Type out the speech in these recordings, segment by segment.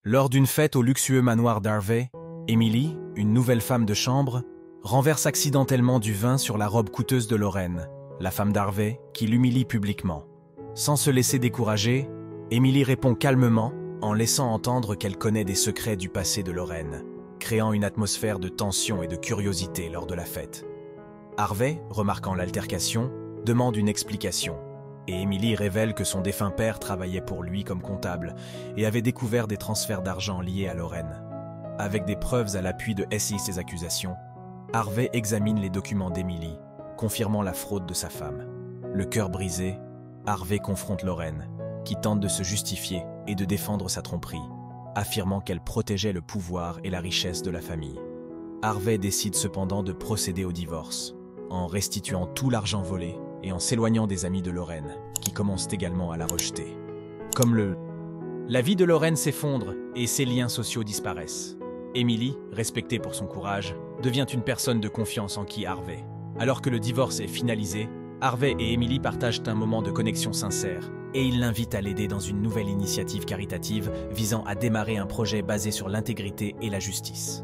Lors d'une fête au luxueux manoir d'Harvey, Emily, une nouvelle femme de chambre, renverse accidentellement du vin sur la robe coûteuse de Lorraine, la femme d'Harvey, qui l'humilie publiquement. Sans se laisser décourager, Emily répond calmement en laissant entendre qu'elle connaît des secrets du passé de Lorraine, créant une atmosphère de tension et de curiosité lors de la fête. Harvey, remarquant l'altercation, demande une explication, et Emily révèle que son défunt père travaillait pour lui comme comptable et avait découvert des transferts d'argent liés à Lorraine. Avec des preuves à l'appui de ses accusations, Harvey examine les documents d'Emily, confirmant la fraude de sa femme. Le cœur brisé, Harvey confronte Lorraine, qui tente de se justifier et de défendre sa tromperie, affirmant qu'elle protégeait le pouvoir et la richesse de la famille. Harvey décide cependant de procéder au divorce, en restituant tout l'argent volé et en s'éloignant des amis de Lorraine, qui commencent également à la rejeter. La vie de Lorraine s'effondre et ses liens sociaux disparaissent. Emily, respectée pour son courage, devient une personne de confiance en qui Harvey. Alors que le divorce est finalisé, Harvey et Emily partagent un moment de connexion sincère et il l'invite à l'aider dans une nouvelle initiative caritative visant à démarrer un projet basé sur l'intégrité et la justice.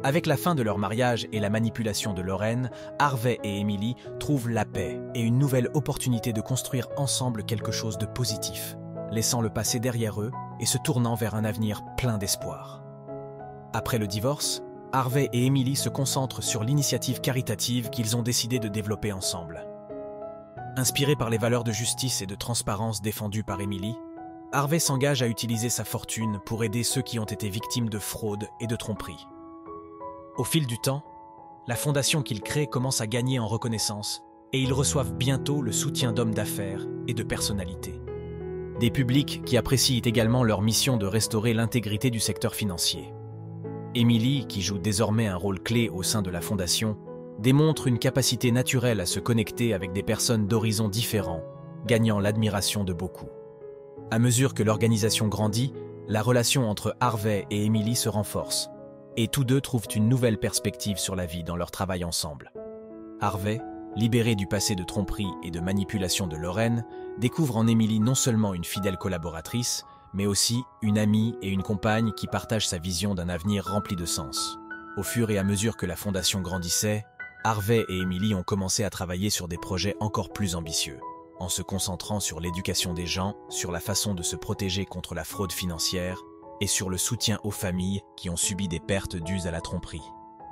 Avec la fin de leur mariage et la manipulation de Lorraine, Harvey et Emily trouvent la paix et une nouvelle opportunité de construire ensemble quelque chose de positif, laissant le passé derrière eux et se tournant vers un avenir plein d'espoir. Après le divorce, Harvey et Emily se concentrent sur l'initiative caritative qu'ils ont décidé de développer ensemble. Inspiré par les valeurs de justice et de transparence défendues par Emily, Harvey s'engage à utiliser sa fortune pour aider ceux qui ont été victimes de fraude et de tromperie. Au fil du temps, la fondation qu'il crée commence à gagner en reconnaissance et ils reçoivent bientôt le soutien d'hommes d'affaires et de personnalités. Des publics qui apprécient également leur mission de restaurer l'intégrité du secteur financier. Emily, qui joue désormais un rôle clé au sein de la fondation, démontre une capacité naturelle à se connecter avec des personnes d'horizons différents, gagnant l'admiration de beaucoup. À mesure que l'organisation grandit, la relation entre Harvey et Emily se renforce, et tous deux trouvent une nouvelle perspective sur la vie dans leur travail ensemble. Harvey, libéré du passé de tromperie et de manipulation de Lorraine, découvre en Emily non seulement une fidèle collaboratrice, mais aussi une amie et une compagne qui partagent sa vision d'un avenir rempli de sens. Au fur et à mesure que la fondation grandissait, Harvey et Emily ont commencé à travailler sur des projets encore plus ambitieux, en se concentrant sur l'éducation des gens, sur la façon de se protéger contre la fraude financière et sur le soutien aux familles qui ont subi des pertes dues à la tromperie.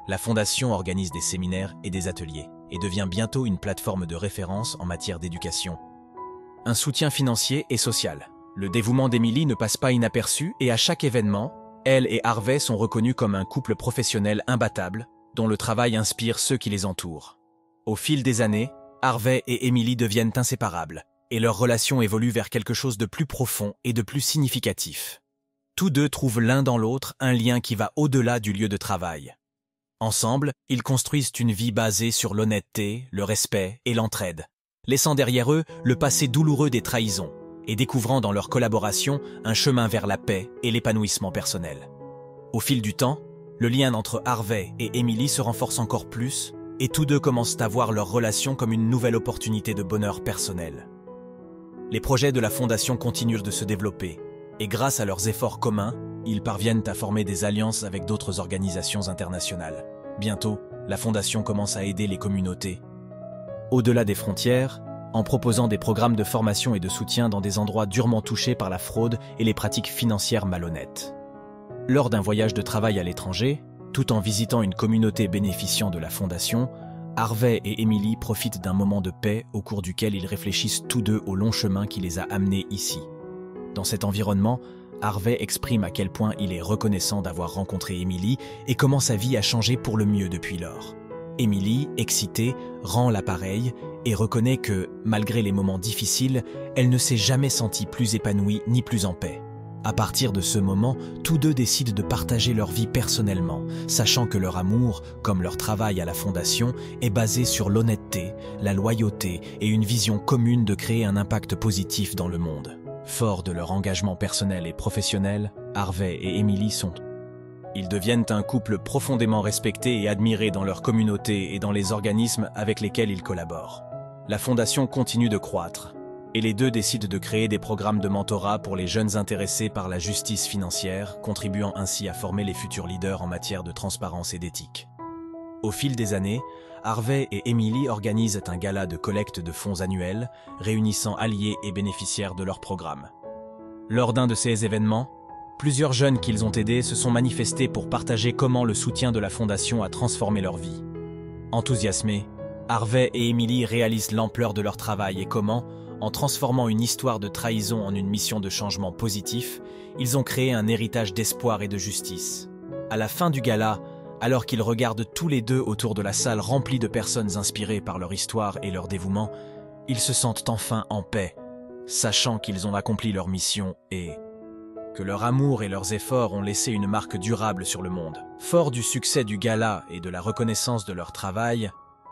La fondation organise des séminaires et des ateliers et devient bientôt une plateforme de référence en matière d'éducation. Un soutien financier et social. Le dévouement d'Emily ne passe pas inaperçu et à chaque événement, elle et Harvey sont reconnus comme un couple professionnel imbattable, dont le travail inspire ceux qui les entourent. Au fil des années, Harvey et Emily deviennent inséparables, et leur relation évolue vers quelque chose de plus profond et de plus significatif. Tous deux trouvent l'un dans l'autre un lien qui va au-delà du lieu de travail. Ensemble, ils construisent une vie basée sur l'honnêteté, le respect et l'entraide, laissant derrière eux le passé douloureux des trahisons et découvrant dans leur collaboration un chemin vers la paix et l'épanouissement personnel. Au fil du temps, le lien entre Harvey et Emily se renforce encore plus et tous deux commencent à voir leur relation comme une nouvelle opportunité de bonheur personnel. Les projets de la fondation continuent de se développer et grâce à leurs efforts communs, ils parviennent à former des alliances avec d'autres organisations internationales. Bientôt, la fondation commence à aider les communautés au-delà des frontières, en proposant des programmes de formation et de soutien dans des endroits durement touchés par la fraude et les pratiques financières malhonnêtes. Lors d'un voyage de travail à l'étranger, tout en visitant une communauté bénéficiant de la fondation, Harvey et Emily profitent d'un moment de paix au cours duquel ils réfléchissent tous deux au long chemin qui les a amenés ici. Dans cet environnement, Harvey exprime à quel point il est reconnaissant d'avoir rencontré Emily et comment sa vie a changé pour le mieux depuis lors. Emily, excitée, rend l'appareil et reconnaît que, malgré les moments difficiles, elle ne s'est jamais sentie plus épanouie ni plus en paix. À partir de ce moment, tous deux décident de partager leur vie personnellement, sachant que leur amour, comme leur travail à la fondation, est basé sur l'honnêteté, la loyauté et une vision commune de créer un impact positif dans le monde. Forts de leur engagement personnel et professionnel, Harvey et Emily sont. Ils deviennent un couple profondément respecté et admiré dans leur communauté et dans les organismes avec lesquels ils collaborent. La fondation continue de croître, et les deux décident de créer des programmes de mentorat pour les jeunes intéressés par la justice financière, contribuant ainsi à former les futurs leaders en matière de transparence et d'éthique. Au fil des années, Harvey et Emily organisent un gala de collecte de fonds annuel, réunissant alliés et bénéficiaires de leur programme. Lors d'un de ces événements, plusieurs jeunes qu'ils ont aidés se sont manifestés pour partager comment le soutien de la fondation a transformé leur vie. Enthousiasmés, Harvey et Emily réalisent l'ampleur de leur travail et comment, en transformant une histoire de trahison en une mission de changement positif, ils ont créé un héritage d'espoir et de justice. À la fin du gala, alors qu'ils regardent tous les deux autour de la salle remplie de personnes inspirées par leur histoire et leur dévouement, ils se sentent enfin en paix, sachant qu'ils ont accompli leur mission et que leur amour et leurs efforts ont laissé une marque durable sur le monde. Forts du succès du gala et de la reconnaissance de leur travail,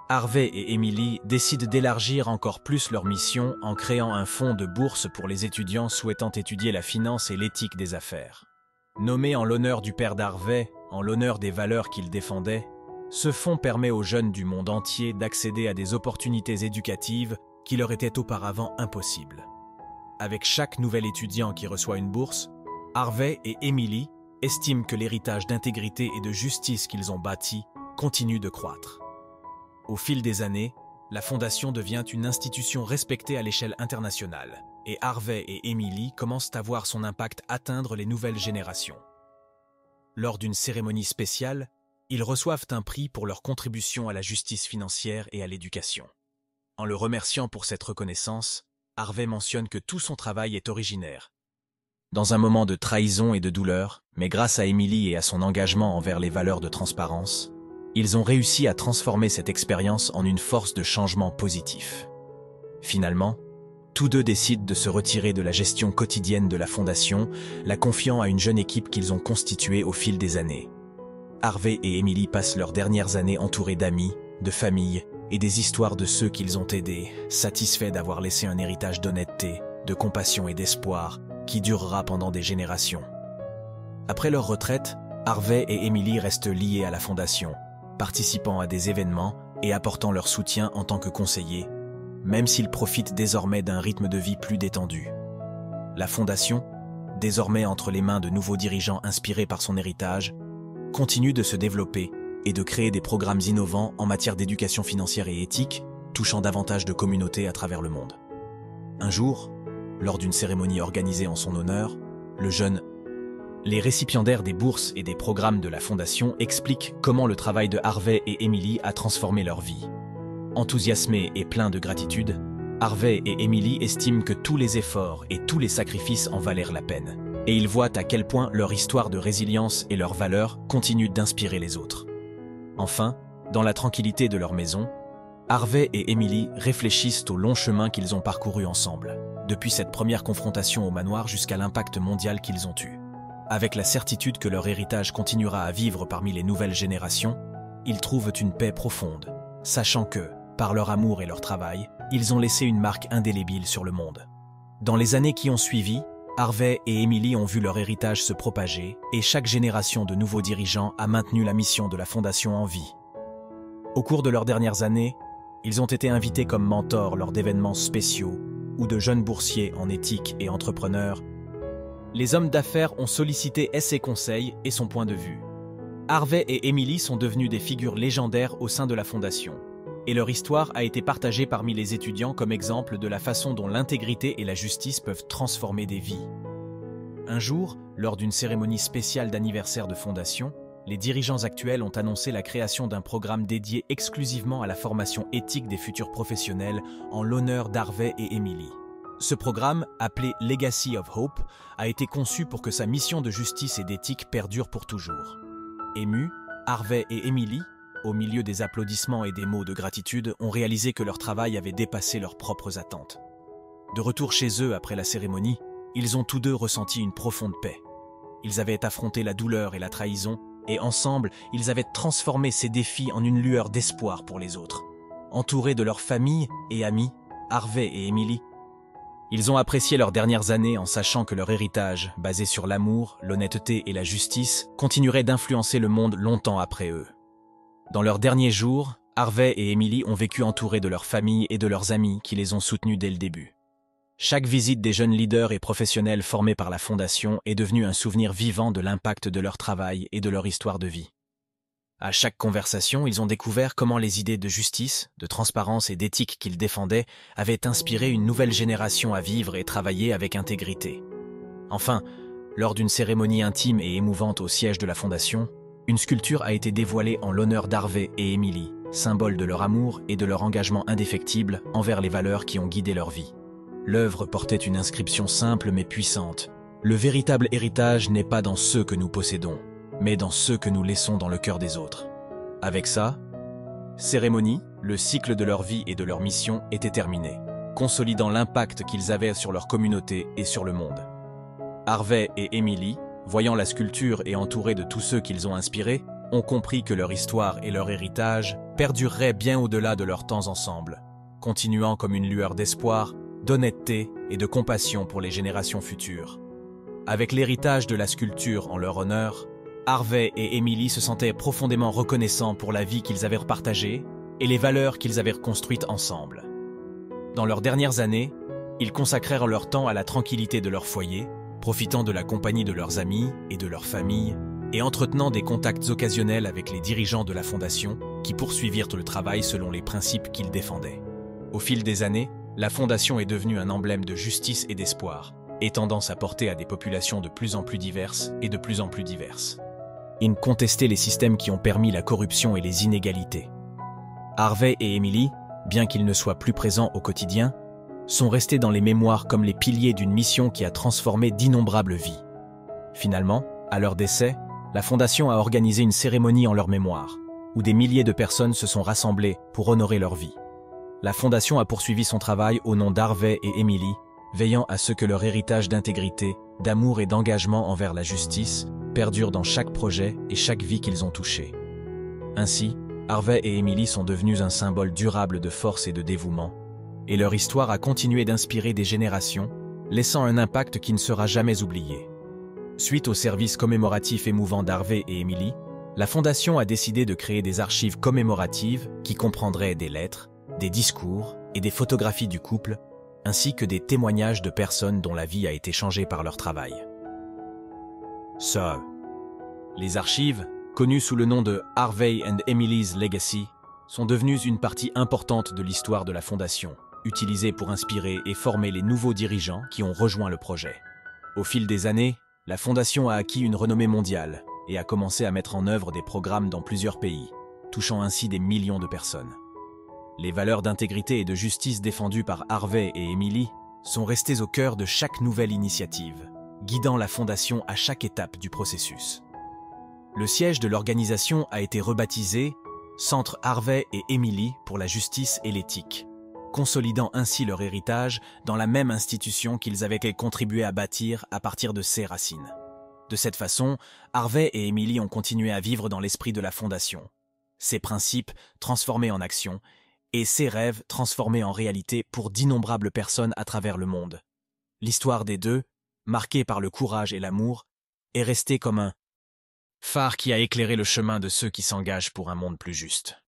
Harvey et Emily décident d'élargir encore plus leur mission en créant un fonds de bourse pour les étudiants souhaitant étudier la finance et l'éthique des affaires. Nommé en l'honneur du père d'Harvey, en l'honneur des valeurs qu'il défendait, ce fonds permet aux jeunes du monde entier d'accéder à des opportunités éducatives qui leur étaient auparavant impossibles. Avec chaque nouvel étudiant qui reçoit une bourse, Harvey et Emily estiment que l'héritage d'intégrité et de justice qu'ils ont bâti continue de croître. Au fil des années, la fondation devient une institution respectée à l'échelle internationale, et Harvey et Emily commencent à voir son impact atteindre les nouvelles générations. Lors d'une cérémonie spéciale, ils reçoivent un prix pour leur contribution à la justice financière et à l'éducation. En le remerciant pour cette reconnaissance, Harvey mentionne que tout son travail est originaire. Dans un moment de trahison et de douleur, mais grâce à Emily et à son engagement envers les valeurs de transparence, ils ont réussi à transformer cette expérience en une force de changement positif. Finalement, tous deux décident de se retirer de la gestion quotidienne de la fondation, la confiant à une jeune équipe qu'ils ont constituée au fil des années. Harvey et Emily passent leurs dernières années entourés d'amis, de familles et des histoires de ceux qu'ils ont aidés, satisfaits d'avoir laissé un héritage d'honnêteté, de compassion et d'espoir qui durera pendant des générations. Après leur retraite, Harvey et Emily restent liés à la fondation, participant à des événements et apportant leur soutien en tant que conseillers, même s'ils profitent désormais d'un rythme de vie plus détendu. La fondation, désormais entre les mains de nouveaux dirigeants inspirés par son héritage, continue de se développer et de créer des programmes innovants en matière d'éducation financière et éthique, touchant davantage de communautés à travers le monde. Un jour, lors d'une cérémonie organisée en son honneur, les récipiendaires des bourses et des programmes de la Fondation expliquent comment le travail de Harvey et Emily a transformé leur vie. Enthousiasmés et pleins de gratitude, Harvey et Emily estiment que tous les efforts et tous les sacrifices en valèrent la peine, et ils voient à quel point leur histoire de résilience et leurs valeurs continuent d'inspirer les autres. Enfin, dans la tranquillité de leur maison, Harvey et Emily réfléchissent au long chemin qu'ils ont parcouru ensemble, depuis cette première confrontation au manoir jusqu'à l'impact mondial qu'ils ont eu. Avec la certitude que leur héritage continuera à vivre parmi les nouvelles générations, ils trouvent une paix profonde, sachant que, par leur amour et leur travail, ils ont laissé une marque indélébile sur le monde. Dans les années qui ont suivi, Harvey et Emily ont vu leur héritage se propager et chaque génération de nouveaux dirigeants a maintenu la mission de la Fondation en vie. Au cours de leurs dernières années, ils ont été invités comme mentors lors d'événements spéciaux ou de jeunes boursiers en éthique et entrepreneurs. Les hommes d'affaires ont sollicité ses conseils et son point de vue. Harvey et Emily sont devenus des figures légendaires au sein de la Fondation, et leur histoire a été partagée parmi les étudiants comme exemple de la façon dont l'intégrité et la justice peuvent transformer des vies. Un jour, lors d'une cérémonie spéciale d'anniversaire de Fondation, les dirigeants actuels ont annoncé la création d'un programme dédié exclusivement à la formation éthique des futurs professionnels en l'honneur d'Harvey et Emily. Ce programme, appelé Legacy of Hope, a été conçu pour que sa mission de justice et d'éthique perdure pour toujours. Émus, Harvey et Emily, au milieu des applaudissements et des mots de gratitude, ont réalisé que leur travail avait dépassé leurs propres attentes. De retour chez eux après la cérémonie, ils ont tous deux ressenti une profonde paix. Ils avaient affronté la douleur et la trahison, et ensemble, ils avaient transformé ces défis en une lueur d'espoir pour les autres. Entourés de leur famille et amis, Harvey et Emily, ils ont apprécié leurs dernières années en sachant que leur héritage, basé sur l'amour, l'honnêteté et la justice, continuerait d'influencer le monde longtemps après eux. Dans leurs derniers jours, Harvey et Emily ont vécu entourés de leur famille et de leurs amis qui les ont soutenus dès le début. Chaque visite des jeunes leaders et professionnels formés par la Fondation est devenue un souvenir vivant de l'impact de leur travail et de leur histoire de vie. À chaque conversation, ils ont découvert comment les idées de justice, de transparence et d'éthique qu'ils défendaient avaient inspiré une nouvelle génération à vivre et travailler avec intégrité. Enfin, lors d'une cérémonie intime et émouvante au siège de la Fondation, une sculpture a été dévoilée en l'honneur d'Harvey et Emily, symbole de leur amour et de leur engagement indéfectible envers les valeurs qui ont guidé leur vie. L'œuvre portait une inscription simple mais puissante. Le véritable héritage n'est pas dans ceux que nous possédons, mais dans ceux que nous laissons dans le cœur des autres. Avec ça, cérémonie, le cycle de leur vie et de leur mission était terminé, consolidant l'impact qu'ils avaient sur leur communauté et sur le monde. Harvey et Emily, voyant la sculpture et entourés de tous ceux qu'ils ont inspirés, ont compris que leur histoire et leur héritage perdureraient bien au-delà de leur temps ensemble, continuant comme une lueur d'espoir, d'honnêteté et de compassion pour les générations futures. Avec l'héritage de la sculpture en leur honneur, Harvey et Emily se sentaient profondément reconnaissants pour la vie qu'ils avaient partagée et les valeurs qu'ils avaient reconstruites ensemble. Dans leurs dernières années, ils consacrèrent leur temps à la tranquillité de leur foyer, profitant de la compagnie de leurs amis et de leurs familles, et entretenant des contacts occasionnels avec les dirigeants de la Fondation qui poursuivirent le travail selon les principes qu'ils défendaient. Au fil des années, la Fondation est devenue un emblème de justice et d'espoir, étendant sa portée à des populations de plus en plus diverses et de plus en plus diverses. Incontester les systèmes qui ont permis la corruption et les inégalités. Harvey et Emily, bien qu'ils ne soient plus présents au quotidien, sont restés dans les mémoires comme les piliers d'une mission qui a transformé d'innombrables vies. Finalement, à leur décès, la Fondation a organisé une cérémonie en leur mémoire, où des milliers de personnes se sont rassemblées pour honorer leur vie. La Fondation a poursuivi son travail au nom d'Harvey et Emily, veillant à ce que leur héritage d'intégrité, d'amour et d'engagement envers la justice perdure dans chaque projet et chaque vie qu'ils ont touchée. Ainsi, Harvey et Emily sont devenus un symbole durable de force et de dévouement, et leur histoire a continué d'inspirer des générations, laissant un impact qui ne sera jamais oublié. Suite au service commémoratif émouvant d'Harvey et Emily, la Fondation a décidé de créer des archives commémoratives qui comprendraient des lettres, des discours et des photographies du couple, ainsi que des témoignages de personnes dont la vie a été changée par leur travail. Les archives, connues sous le nom de Harvey and Emily's Legacy, sont devenues une partie importante de l'histoire de la Fondation, utilisée pour inspirer et former les nouveaux dirigeants qui ont rejoint le projet. Au fil des années, la Fondation a acquis une renommée mondiale et a commencé à mettre en œuvre des programmes dans plusieurs pays, touchant ainsi des millions de personnes. Les valeurs d'intégrité et de justice défendues par Harvey et Emily sont restées au cœur de chaque nouvelle initiative, guidant la Fondation à chaque étape du processus. Le siège de l'organisation a été rebaptisé Centre Harvey et Emily pour la justice et l'éthique, consolidant ainsi leur héritage dans la même institution qu'ils avaient contribué à bâtir à partir de ses racines. De cette façon, Harvey et Emily ont continué à vivre dans l'esprit de la Fondation, ses principes transformés en action et ses rêves transformés en réalité pour d'innombrables personnes à travers le monde. L'histoire des deux, marquée par le courage et l'amour, est restée comme un phare qui a éclairé le chemin de ceux qui s'engagent pour un monde plus juste.